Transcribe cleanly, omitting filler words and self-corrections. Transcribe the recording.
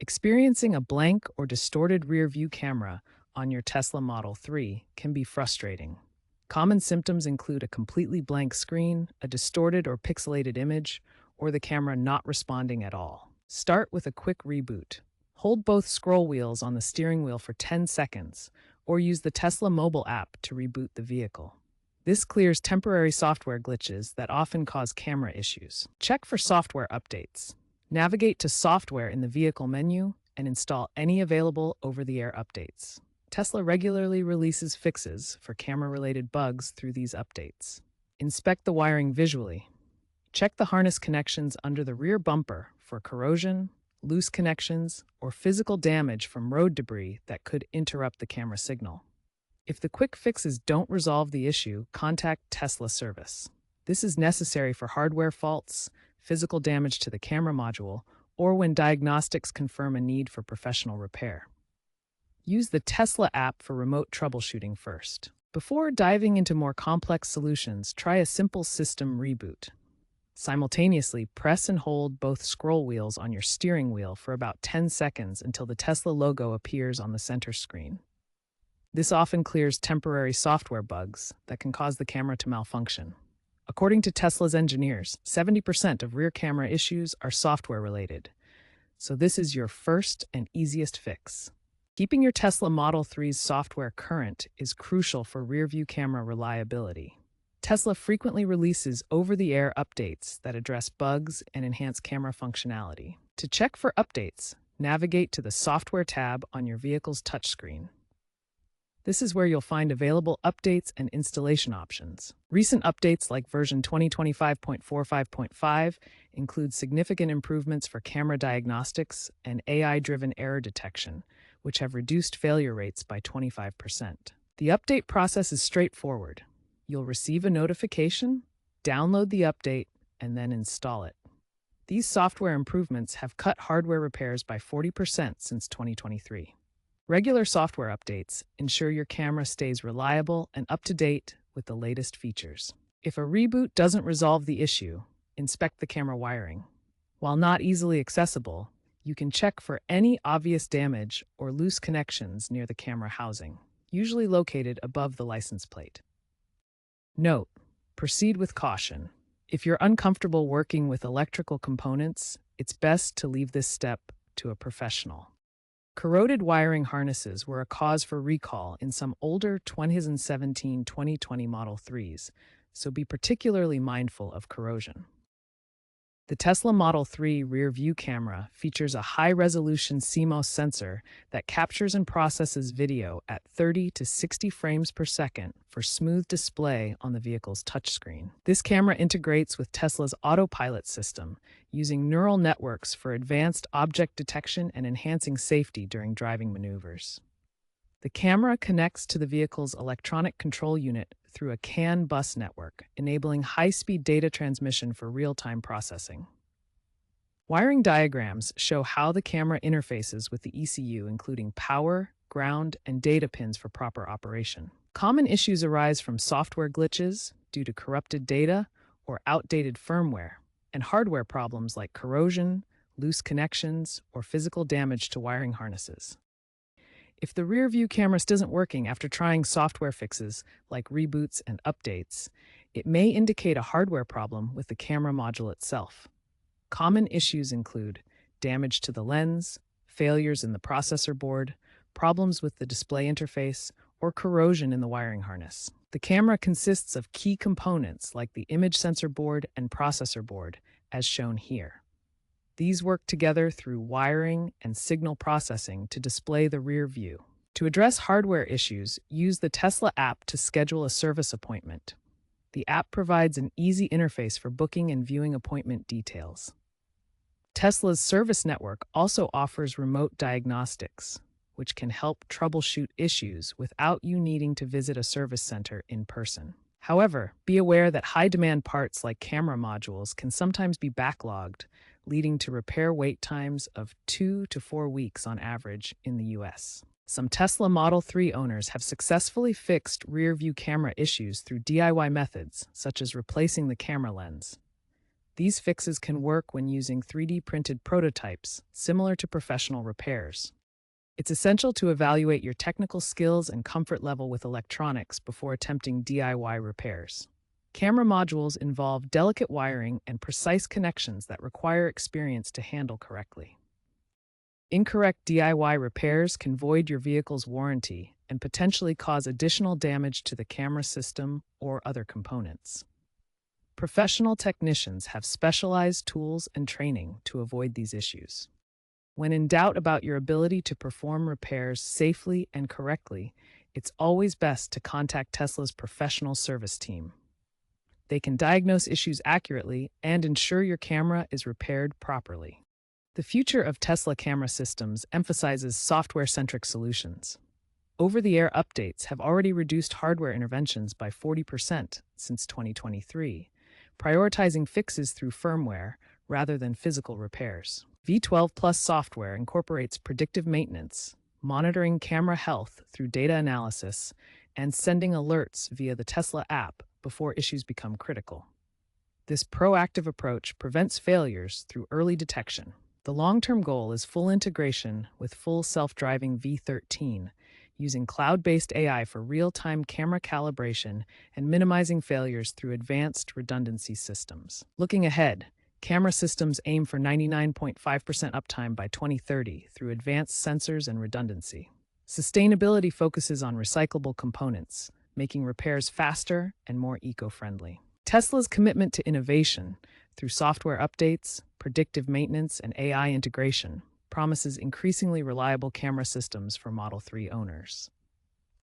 Experiencing a blank or distorted rear view camera on your Tesla Model 3 can be frustrating. Common symptoms include a completely blank screen, a distorted or pixelated image, or the camera not responding at all. Start with a quick reboot. Hold both scroll wheels on the steering wheel for 10 seconds, or use the Tesla mobile app to reboot the vehicle. This clears temporary software glitches that often cause camera issues. Check for software updates. Navigate to Software in the vehicle menu and install any available over-the-air updates. Tesla regularly releases fixes for camera-related bugs through these updates. Inspect the wiring visually. Check the harness connections under the rear bumper for corrosion, loose connections, or physical damage from road debris that could interrupt the camera signal. If the quick fixes don't resolve the issue, contact Tesla service. This is necessary for hardware faults, physical damage to the camera module, or when diagnostics confirm a need for professional repair. Use the Tesla app for remote troubleshooting first. Before diving into more complex solutions, try a simple system reboot. Simultaneously, press and hold both scroll wheels on your steering wheel for about 10 seconds until the Tesla logo appears on the center screen. This often clears temporary software bugs that can cause the camera to malfunction. According to Tesla's engineers, 70% of rear camera issues are software-related, so this is your first and easiest fix. Keeping your Tesla Model 3's software current is crucial for rear-view camera reliability. Tesla frequently releases over-the-air updates that address bugs and enhance camera functionality. To check for updates, navigate to the Software tab on your vehicle's touchscreen. This is where you'll find available updates and installation options. Recent updates like version 2025.45.5 include significant improvements for camera diagnostics and AI-driven error detection, which have reduced failure rates by 25%. The update process is straightforward. You'll receive a notification, download the update, and then install it. These software improvements have cut hardware repairs by 40% since 2023. Regular software updates ensure your camera stays reliable and up to date with the latest features. If a reboot doesn't resolve the issue, inspect the camera wiring. While not easily accessible, you can check for any obvious damage or loose connections near the camera housing, usually located above the license plate. Note: proceed with caution. If you're uncomfortable working with electrical components, it's best to leave this step to a professional. Corroded wiring harnesses were a cause for recall in some older 2017-2020 Model 3s, so be particularly mindful of corrosion. The Tesla Model 3 rear-view camera features a high-resolution CMOS sensor that captures and processes video at 30 to 60 frames per second for smooth display on the vehicle's touchscreen. This camera integrates with Tesla's autopilot system, using neural networks for advanced object detection and enhancing safety during driving maneuvers. The camera connects to the vehicle's electronic control unit through a CAN bus network, enabling high-speed data transmission for real-time processing. Wiring diagrams show how the camera interfaces with the ECU, including power, ground, and data pins for proper operation. Common issues arise from software glitches due to corrupted data or outdated firmware, and hardware problems like corrosion, loose connections, or physical damage to wiring harnesses. If the rear-view camera isn't working after trying software fixes like reboots and updates, it may indicate a hardware problem with the camera module itself. Common issues include damage to the lens, failures in the processor board, problems with the display interface, or corrosion in the wiring harness. The camera consists of key components like the image sensor board and processor board, as shown here. These work together through wiring and signal processing to display the rear view. To address hardware issues, use the Tesla app to schedule a service appointment. The app provides an easy interface for booking and viewing appointment details. Tesla's service network also offers remote diagnostics, which can help troubleshoot issues without you needing to visit a service center in person. However, be aware that high-demand parts like camera modules can sometimes be backlogged, leading to repair wait times of 2 to 4 weeks on average in the US. Some Tesla Model 3 owners have successfully fixed rear-view camera issues through DIY methods, such as replacing the camera lens. These fixes can work when using 3D printed prototypes, similar to professional repairs. It's essential to evaluate your technical skills and comfort level with electronics before attempting DIY repairs. Camera modules involve delicate wiring and precise connections that require experience to handle correctly. Incorrect DIY repairs can void your vehicle's warranty and potentially cause additional damage to the camera system or other components. Professional technicians have specialized tools and training to avoid these issues. When in doubt about your ability to perform repairs safely and correctly, it's always best to contact Tesla's professional service team. They can diagnose issues accurately and ensure your camera is repaired properly. The future of Tesla camera systems emphasizes software-centric solutions. Over-the-air updates have already reduced hardware interventions by 40% since 2023, prioritizing fixes through firmware rather than physical repairs. V12 Plus software incorporates predictive maintenance, monitoring camera health through data analysis, and sending alerts via the Tesla app before issues become critical. This proactive approach prevents failures through early detection. The long-term goal is full integration with full self-driving V13, using cloud-based AI for real-time camera calibration and minimizing failures through advanced redundancy systems. Looking ahead, camera systems aim for 99.5% uptime by 2030 through advanced sensors and redundancy. Sustainability focuses on recyclable components, making repairs faster and more eco-friendly. Tesla's commitment to innovation through software updates, predictive maintenance, and AI integration promises increasingly reliable camera systems for Model 3 owners.